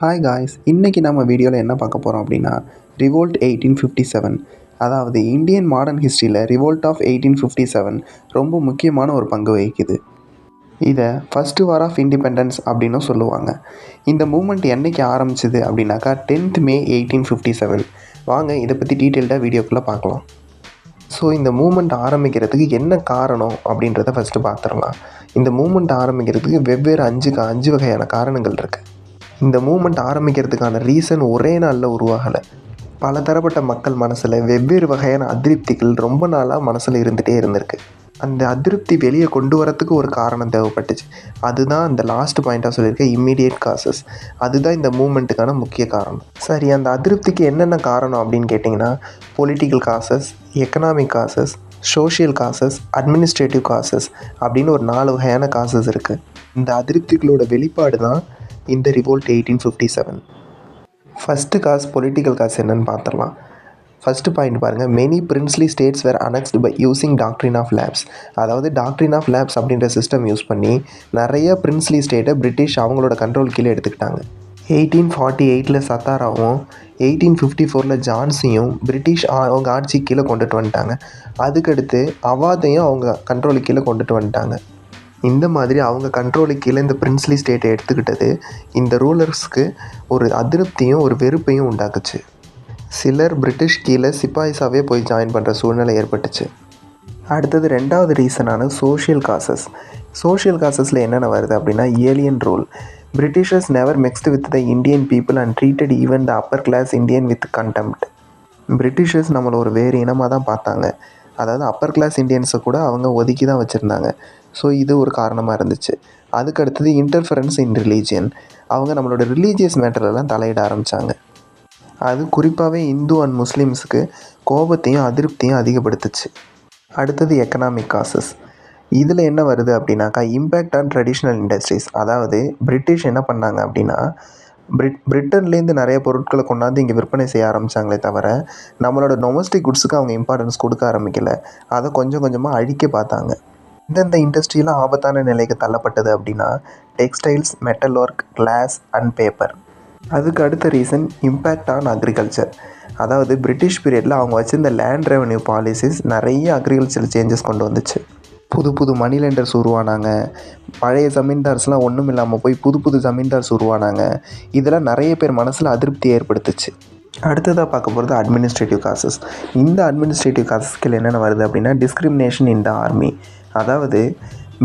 Hi guys, இன்றைக்கி நம்ம வீடியோவில் என்ன பார்க்க போகிறோம் அப்படின்னா ரிவோல்ட் 1857. அதாவது இந்தியன் மாடர்ன் ஹிஸ்ட்ரியில் ரிவோல்ட் ஆஃப் 1857 ரொம்ப முக்கியமான ஒரு பங்கு வகிக்குது. இதை ஃபஸ்ட்டு வார் ஆஃப் இண்டிபெண்டன்ஸ் அப்படின்னும் சொல்லுவாங்க. இந்த மூமெண்ட் என்றைக்கு ஆரம்பிச்சிது அப்படின்னாக்கா 10th May 1857. வாங்க இதை பற்றி டீட்டெயில்டாக வீடியோக்குள்ளே பார்க்கலாம். ஸோ இந்த மூமெண்ட் ஆரம்பிக்கிறதுக்கு என்ன காரணம் அப்படின்றத ஃபஸ்ட்டு பார்த்துடலாம். இந்த மூமெண்ட் ஆரம்பிக்கிறதுக்கு வெவ்வேறு அஞ்சு வகையான காரணங்கள் இருக்குது. இந்த மூமெண்ட் ஆரம்பிக்கிறதுக்கான ரீசன் ஒரே நாளில் உருவாகலை. பல தரப்பட்ட மக்கள் மனசில் வெவ்வேறு வகையான அதிருப்திகள் ரொம்ப நாளாக மனசில் இருந்துகிட்டே இருந்திருக்கு. அந்த அதிருப்தி வெளியே கொண்டு வரத்துக்கு ஒரு காரணம் தேவைப்பட்டுச்சு. அதுதான் அந்த லாஸ்ட் பாயிண்ட்டாக சொல்லியிருக்க இம்மீடியட் காசஸ். அதுதான் இந்த மூமெண்ட்டுக்கான முக்கிய காரணம். சரி, அந்த அதிருப்திக்கு என்னென்ன காரணம் அப்படின்னு கேட்டிங்கன்னா political causes, economic causes, social causes, administrative causes அப்படின்னு ஒரு 4 வகையான காசஸ் இருக்குது. இந்த அதிருப்திகளோட வெளிப்பாடு தான் இந்த revolt 1857. First cause political cause என்னன்னு பார்த்துடலாம். ஃபஸ்ட்டு பாயிண்ட் பாருங்கள், many princely states were annexed by using doctrine of lapse. அதாவது டாக்ட்ரின் ஆஃப் லேப்ஸ் அப்படின்ற சிஸ்டம் யூஸ் பண்ணி நிறைய பிரின்ஸ்லி ஸ்டேட்டை பிரிட்டிஷ் அவங்களோட கண்ட்ரோல் கீழே எடுத்துக்கிட்டாங்க. 1848 சத்தாராவும் 1854 ஜான்சியும் பிரிட்டிஷ் அவங்க ஆட்சி கீழே கொண்டுட்டு வந்துட்டாங்க. அதுக்கடுத்து அவாதையும் அவங்க கண்ட்ரோலுக்கு கீழே கொண்டுட்டு வந்துட்டாங்க. இந்த மாதிரி அவங்க கண்ட்ரோலுக்கு கீழே இந்த பிரின்ஸ்லி ஸ்டேட்டை எடுத்துக்கிட்டது இந்த ரூலர்ஸ்க்கு ஒரு அதிருப்தியும் ஒரு வெறுப்பையும் உண்டாக்குச்சு. சிலர் பிரிட்டிஷ் கீழே சிப்பாய்ஸாகவே போய் ஜாயின் பண்ணுற சூழ்நிலை ஏற்பட்டுச்சு. அடுத்தது 2வது ரீசனான சோஷியல் காசஸ். சோஷியல் காசஸில் என்னென்ன வருது அப்படின்னா alien rule. Britishers never mixed with the Indian people and treated even the upper class Indian with contempt. Britishers நம்மளை ஒரு வேறு இனமாக தான் பார்த்தாங்க. அதாவது அப்பர் கிளாஸ் இந்தியன்ஸை கூட அவங்க ஒதுக்கி தான் வச்சுருந்தாங்க. ஸோ இது ஒரு காரணமாக இருந்துச்சு. அதுக்கு அடுத்தது இன்டர்ஃபரன்ஸ் இன் ரிலீஜியன். அவங்க நம்மளோட ரிலீஜியஸ் மேட்டரெல்லாம் தலையிட ஆரம்பித்தாங்க. அது குறிப்பாகவே இந்து அண்ட் முஸ்லீம்ஸுக்கு கோபத்தையும் அதிருப்தியும் அதிகப்படுத்துச்சு. அடுத்தது எக்கனாமிக் காசஸ். இதில் என்ன வருது அப்படின்னாக்கா இம்பேக்ட் ஆன் ட்ரெடிஷ்னல் இண்டஸ்ட்ரீஸ். அதாவது பிரிட்டிஷ் என்ன பண்ணாங்க அப்படின்னா பிரிட்டன்லேருந்து நிறைய பொருட்களை கொண்டாந்து இங்கே விற்பனை செய்ய ஆரம்பித்தாங்களே தவிர நம்மளோட டொமஸ்டிக் குட்ஸுக்கு அவங்க இம்பார்ட்டன்ஸ் கொடுக்க ஆரம்பிக்கலை. அதை கொஞ்சம் கொஞ்சமாக அழிக்க பார்த்தாங்க. இந்தந்த இண்டஸ்ட்ரியெலாம் ஆபத்தான நிலைக்கு தள்ளப்பட்டது அப்படின்னா textiles, metal work, glass and paper. அதுக்கு அடுத்த ரீசன் இம்பேக்ட் ஆன் அக்ரிகல்ச்சர். அதாவது பிரிட்டிஷ் பீரியடில் அவங்க வச்சுருந்த லேண்ட் ரெவன்யூ பாலிசிஸ் நிறைய அக்ரிகல்ச்சர் சேஞ்சஸ் கொண்டு வந்துச்சு. புது புது மணி லெண்டர்ஸ் உருவானாங்க. பழைய ஜமீன்தார்ஸ்லாம் ஒன்றும் இல்லாமல் போய் புது புது ஜமீன்தார்ஸ் உருவானாங்க. இதெல்லாம் நிறைய பேர் மனசில் அதிருப்தி ஏற்படுத்துச்சு. அடுத்ததாக பார்க்க போகிறது அட்மினிஸ்ட்ரேட்டிவ் காசஸ். இந்த அட்மினிஸ்ட்ரேட்டிவ் காசஸ்கள் என்னென்ன வருது அப்படின்னா டிஸ்கிரிமினேஷன் இன் த ஆர்மி. அதாவது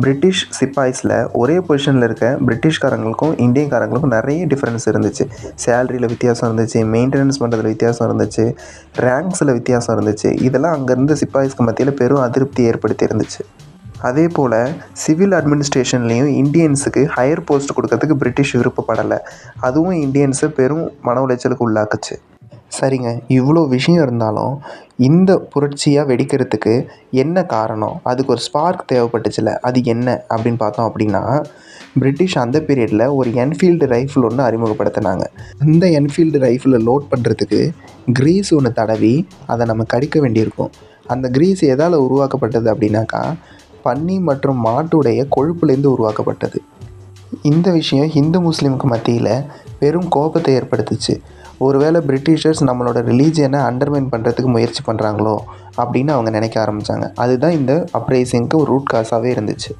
பிரிட்டிஷ் சிப்பாய்ஸில் ஒரே பொசிஷனில் இருக்க பிரிட்டிஷ்காரங்களுக்கும் இந்தியன்காரங்களுக்கும் நிறைய டிஃப்ரென்ஸ் இருந்துச்சு. சேலரியில் வித்தியாசம் இருந்துச்சு, மெயின்டெனன்ஸ் பண்ணுறதுல வித்தியாசம் இருந்துச்சு, ரேங்க்ஸில் வித்தியாசம் இருந்துச்சு. இதெல்லாம் அங்கேருந்து சிப்பாய்ஸ்க்கு மத்தியில் பெரும் அதிருப்தி ஏற்படுத்தி இருந்துச்சு. அதே போல் சிவில் அட்மினிஸ்ட்ரேஷன்லேயும் இந்தியன்ஸுக்கு ஹையர் போஸ்ட் கொடுக்கறதுக்கு பிரிட்டிஷ் விருப்பப்படலை. அதுவும் இந்தியன்ஸை பெரும் மன உளைச்சலுக்கு உள்ளாக்குச்சு. சரிங்க, இவ்வளோ விஷயம் இருந்தாலும் இந்த புரட்சியாக வெடிக்கிறதுக்கு என்ன காரணம்? அதுக்கு ஒரு ஸ்பார்க் தேவைப்பட்டுச்சுல, அது என்ன அப்படின்னு பார்த்தோம் அப்படின்னா பிரிட்டிஷ் அந்த பீரியடில் ஒரு என்ஃபீல்டு ரைஃபிள் ஒன்று அறிமுகப்படுத்தினாங்க. அந்த என்ஃபீல்டு ரைஃபிளை லோட் பண்ணுறதுக்கு கிரீஸ் ஒன்று தடவி அதை நம்ம கடிக்க வேண்டியிருக்கும். அந்த கிரீஸ் எதால் உருவாக்கப்பட்டது அப்படின்னாக்கா பன்னி மற்றும் மாட்டுடைய கொழுப்புலேருந்து உருவாக்கப்பட்டது. இந்த விஷயம் ஹிந்து முஸ்லீமுக்கு மத்தியில் பெரும் கோபத்தை ஏற்படுத்துச்சு. ஒருவேளை பிரிட்டிஷர்ஸ் நம்மளோட ரிலீஜியனை அண்டர்மைன் பண்ணுறதுக்கு முயற்சி பண்ணுறாங்களோ அப்படின்னு அவங்க நினைக்க ஆரம்பித்தாங்க. அதுதான் இந்த அப்ரைசிங்க்கு ஒரு ரூட் காஸாகவே இருந்துச்சு.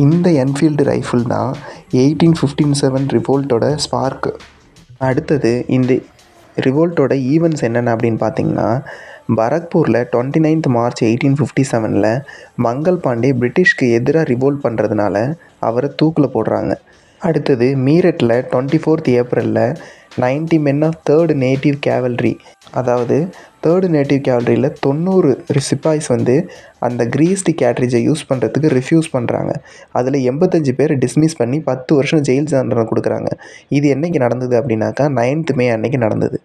இந்த என்ஃபீல்டு ரைஃபிள் தான் 1857 ரிவோல்ட்டோட ஸ்பார்க்கு. அடுத்தது இந்த ரிவோல்ட்டோட ஈவெண்ட்ஸ் என்னென்ன அப்படின்னு பார்த்தீங்கன்னா பரக்பூரில் 29th March 1857 மங்கள் பாண்டே பிரிட்டிஷ்க்கு எதிராக ரிவோல்ட் பண்ணுறதுனால அவரை தூக்கில் போடுறாங்க. அடுத்தது மீரட்டில் 24th April 90 men of 3rd native cavalry. அதாவது 3rd நேட்டிவ் கேவல்ரியில் 90 சிப்பாய்ஸ் அந்த கிரீஸ்டு கேட்ரிஜை யூஸ் பண்ணுறதுக்கு ரிஃப்யூஸ் பண்ணுறாங்க. அதில் 85 பேர் டிஸ்மிஸ் பண்ணி 10 வருஷம் ஜெயில் தண்டனை கொடுக்குறாங்க. இது என்றைக்கு நடந்தது அப்படின்னாக்கா 9th May அன்னைக்கு நடந்தது.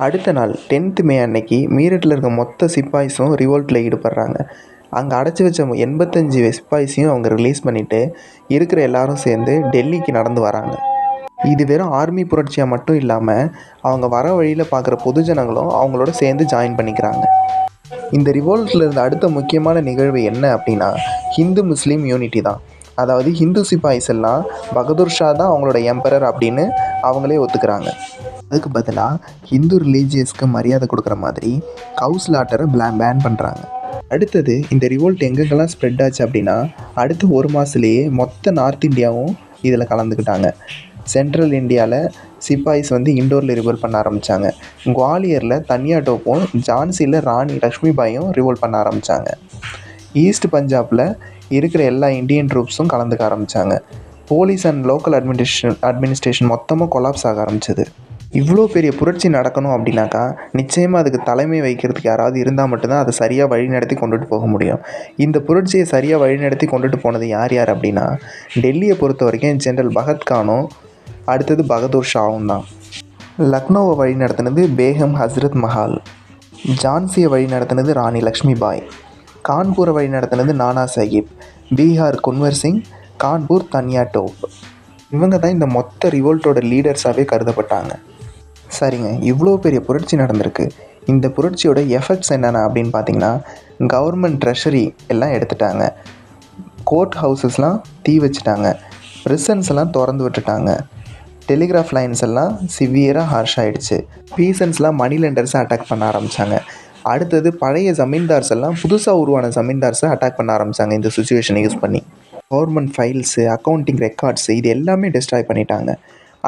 அடுத்த நாள் 10th May அன்னைக்கு மீரட்டில் இருக்க மொத்த சிப்பாய்ஸும் ரிவோல்ட்டில் ஈடுபடுறாங்க. அங்கே அடைச்சி வச்ச 85 சிப்பாய்ஸையும் அவங்க ரிலீஸ் பண்ணிவிட்டு இருக்கிற எல்லாரும் சேர்ந்து டெல்லிக்கு நடந்து வராங்க. இது வெறும் ஆர்மி புரட்சியாக மட்டும் இல்லாமல் அவங்க வர வழியில் பார்க்குற பொதுஜனங்களும் அவங்களோட சேர்ந்து ஜாயின் பண்ணிக்கிறாங்க. இந்த ரிவோல்ட்டில் இருந்த அடுத்த முக்கியமான நிகழ்வு என்ன அப்படின்னா ஹிந்து முஸ்லீம் யூனிட்டி தான். அதாவது ஹிந்து சிப்பாய்ஸ் எல்லாம் பகதூர் ஷா தான் அவங்களோட எம்பரர் அப்படின்னு அவங்களே ஒத்துக்கிறாங்க. அதுக்கு பதிலாக ஹிந்து ரிலீஜியஸ்க்கு மரியாதை கொடுக்குற மாதிரி கவுஸ் லாட்டரை பேன் பண்ணுறாங்க. அடுத்தது இந்த ரிவோல்ட் எங்கெங்கெல்லாம் ஸ்ப்ரெட் ஆச்சு அப்படின்னா அடுத்து ஒரு மாதத்துலேயே மொத்த நார்த் இந்தியாவும் இதில் கலந்துக்கிட்டாங்க. சென்ட்ரல் இந்தியாவில் சிப்பாய்ஸ் வந்து இண்டோரில் ரிவோல்ட் பண்ண ஆரம்பித்தாங்க. குவாலியரில் தன்யா டோப்பும் ஜான்சியில் ராணி லக்ஷ்மிபாயும் ரிவோல்ட் பண்ண ஆரம்பித்தாங்க. ஈஸ்ட் பஞ்சாபில் இருக்கிற எல்லா இந்தியன் ட்ரூப்ஸும் கலந்துக்க ஆரம்பித்தாங்க. போலீஸ் அண்ட் லோக்கல் அட்மினிஸ்ட்ரேஷன் மொத்தமாக கொலாப்ஸ் ஆக ஆரம்பிச்சது. இவ்வளோ பெரிய புரட்சி நடக்கணும் அப்படின்னாக்கா நிச்சயமாக அதுக்கு தலைமை வைக்கிறதுக்கு யாராவது இருந்தால் மட்டும்தான் அதை சரியாக வழிநடத்தி கொண்டுட்டு போக முடியும். இந்த புரட்சியை சரியாக வழிநடத்தி கொண்டுட்டு போனது யார் அப்படின்னா டெல்லியை பொறுத்த வரைக்கும் ஜென்ரல் பகத்கானும் அடுத்தது பகதூர் ஷாவும் தான். லக்னோவை வழி நடத்தினது பேகம் ஹஸ்ரத் மஹால், ஜான்சியை வழி நடத்தினது ராணி லக்ஷ்மிபாய், கான்பூரை வழி நடத்தினது நானா சாஹிப், பீகார் குன்வர் சிங், கான்பூர் தன்யா டோப். இவங்க தான் இந்த மொத்த ரிவோல்ட்டோட லீடர்ஸாகவே கருதப்பட்டாங்க. சரிங்க, இவ்வளோ பெரிய புரட்சி நடந்திருக்கு. இந்த புரட்சியோட எஃபெக்ட்ஸ் என்னென்ன அப்படின்னு பார்த்தீங்கன்னா கவர்மெண்ட் ட்ரெஷரி எல்லாம் எடுத்துட்டாங்க, கோர்ட் ஹவுசஸ்லாம் தீ வச்சுட்டாங்க, ப்ரிசன்ஸ் எல்லாம் திறந்து விட்டுட்டாங்க, டெலிகிராஃப் லைன்ஸ் எல்லாம் சிவியராக ஹார்ஷ் ஆகிடுச்சு, பீசன்ஸ்லாம் மணி லெண்டர்ஸை அட்டாக் பண்ண ஆரம்பித்தாங்க. அடுத்தது பழைய ஜமீன்தார்ஸ் எல்லாம் புதுசாக உருவான ஜமீன்தார்ஸை அட்டாக் பண்ண ஆரம்பித்தாங்க. இந்த சுச்சுவேஷனை யூஸ் பண்ணி கவர்மெண்ட் ஃபைல்ஸு, அக்கௌண்டிங் ரெக்கார்ட்ஸு இது எல்லாமே டிஸ்ட்ராய் பண்ணிட்டாங்க.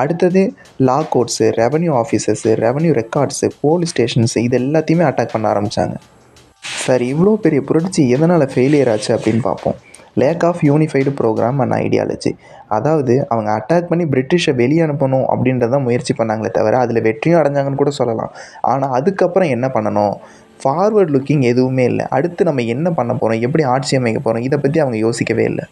அடுத்தது law courts, revenue officers, revenue records, police stations இது எல்லாத்தையுமே அட்டாக் பண்ண ஆரம்பித்தாங்க. சரி, இவ்வளோ பெரிய புரட்சி எதனால் ஃபெயிலியர் ஆச்சு அப்படின்னு பார்ப்போம். Lack of unified programme and ideology. அதாவது அவங்க அட்டாக் பண்ணி பிரிட்டிஷை வெளியே அனுப்பணும் அப்படின்றத முயற்சி பண்ணாங்களே தவிர அதில் வெற்றியும் அடைஞ்சாங்கன்னு கூட சொல்லலாம். ஆனால் அதுக்கப்புறம் என்ன பண்ணணும், ஃபார்வர்ட் லுக்கிங் எதுவுமே இல்லை. அடுத்து நம்ம என்ன பண்ண போகிறோம், எப்படி ஆட்சி அமைக்க போகிறோம், இதை பற்றி அவங்க யோசிக்கவே இல்லை.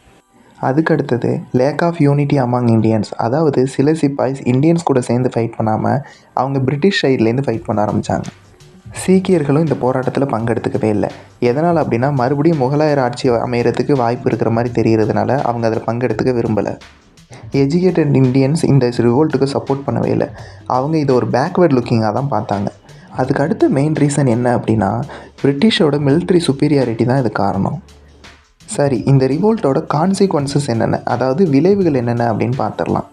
அதுக்கு அடுத்தது lack of unity among Indians. அதாவது சில சிப்பாய்ஸ் இண்டியன்ஸ் கூட சேர்ந்து ஃபைட் பண்ணாமல் அவங்க பிரிட்டிஷ் சைட்லேருந்து ஃபைட் பண்ண ஆரம்பித்தாங்க. சீக்கியர்களும் இந்த போராட்டத்தில் பங்கெடுத்துக்கவே இல்லை. எதனால் அப்படின்னா மறுபடியும் முகலாயர் ஆட்சி அமைகிறதுக்கு வாய்ப்பு இருக்கிற மாதிரி தெரிகிறதுனால அவங்க அதில் பங்கெடுத்துக்க விரும்பலை. எஜுகேட்டட் இண்டியன்ஸ் இந்த ரிவோல்ட்டுக்கு சப்போர்ட் பண்ணவே இல்லை. அவங்க இதை ஒரு பேக்வேர்ட் லுக்கிங்காக தான் பார்த்தாங்க. அதுக்கு அடுத்த மெயின் ரீசன் என்ன அப்படின்னா பிரிட்டிஷோட மிலிட்ரி சுப்பீரியாரிட்டி தான் இது காரணம். சரி, இந்த ரிவோல்ட்டோட கான்சிக்வன்சஸ் என்னென்ன, அதாவது விளைவுகள் என்னென்ன அப்படின்னு பார்த்துடலாம்.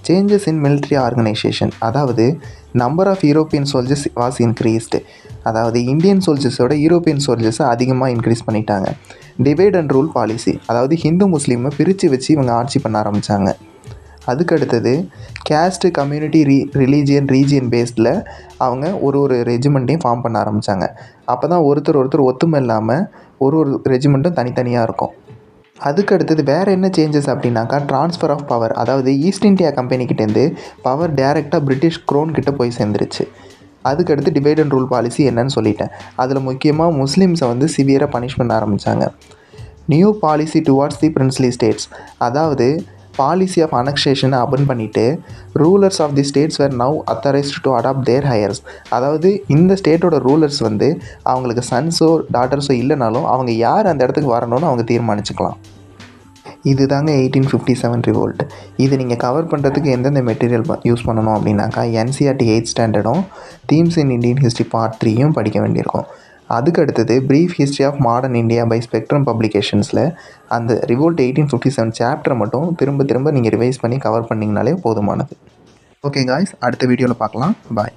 Changes in military organisation. அதாவது number of European soldiers was increased. அதாவது இந்தியன் சோல்ஜர்ஸோட யூரோப்பியன் சோல்ஜர்ஸை அதிகமாக இன்க்ரீஸ் பண்ணிட்டாங்க. Divide and rule policy. அதாவது ஹிந்து முஸ்லீமை பிரித்து வச்சு இவங்க ஆட்சி பண்ண ஆரம்பித்தாங்க. அதுக்கு அடுத்தது கேஸ்ட்டு, கம்யூனிட்டி, ரிலீஜியன், ரீஜியன் பேஸ்டில் அவங்க ஒரு ரெஜிமெண்ட்டையும் ஃபார்ம் பண்ண ஆரம்பித்தாங்க. அப்போ தான் ஒருத்தர் ஒத்துமை இல்லாமல் ஒரு ரெஜிமெண்ட்டும் தனித்தனியாக இருக்கும். அதுக்கு அடுத்தது வேறு என்ன சேஞ்சஸ் அப்படின்னாக்கா ட்ரான்ஸ்ஃபர் ஆஃப் பவர். அதாவது ஈஸ்ட் இந்தியா கம்பெனிக்கிட்டேருந்து பவர் டேரெக்டாக பிரிட்டிஷ் க்ரோன் கிட்ட போய் சேர்ந்துருச்சு. அதுக்கடுத்து டிவைட் அண்ட் ரூல் பாலிசி என்னன்னு சொல்லிட்டேன். அதில் முக்கியமாக முஸ்லீம்ஸை வந்து சிவியராக பனிஷ் பண்ண ஆரம்பித்தாங்க. New policy towards the princely states. அதாவது பாலிசி ஆஃப் அனக்ஷேஷனை அபன் பண்ணிவிட்டு rulers of the states were now authorised to adopt their heirs. அதாவது இந்த ஸ்டேட்டோட ரூலர்ஸ் வந்து அவங்களுக்கு சன்ஸோ டாட்டர்ஸோ இல்லைனாலும் அவங்க யார் அந்த இடத்துக்கு வரணும்னு அவங்க தீர்மானிச்சுக்கலாம். இது தாங்க 1857 ரிவோல்ட். இது நீங்கள் கவர் பண்ணுறதுக்கு எந்தெந்த மெட்டீரியல் யூஸ் பண்ணணும் அப்படின்னாக்கா NCERT 8th ஸ்டாண்டர்டும் themes in Indian history part 3யும் படிக்க வேண்டியிருக்கும். அதுக்கு அடுத்தது brief history of modern India by Spectrum பப்ளிகேஷன்ஸில் அந்த ரிவோல்ட் 1857 சாப்டரை மட்டும் திரும்ப நீங்கள் ரிவைஸ் பண்ணி கவர் பண்ணிங்கனாலே போதுமானது. ஓகே காய்ஸ், அடுத்த வீடியோவில் பார்க்கலாம். பாய்.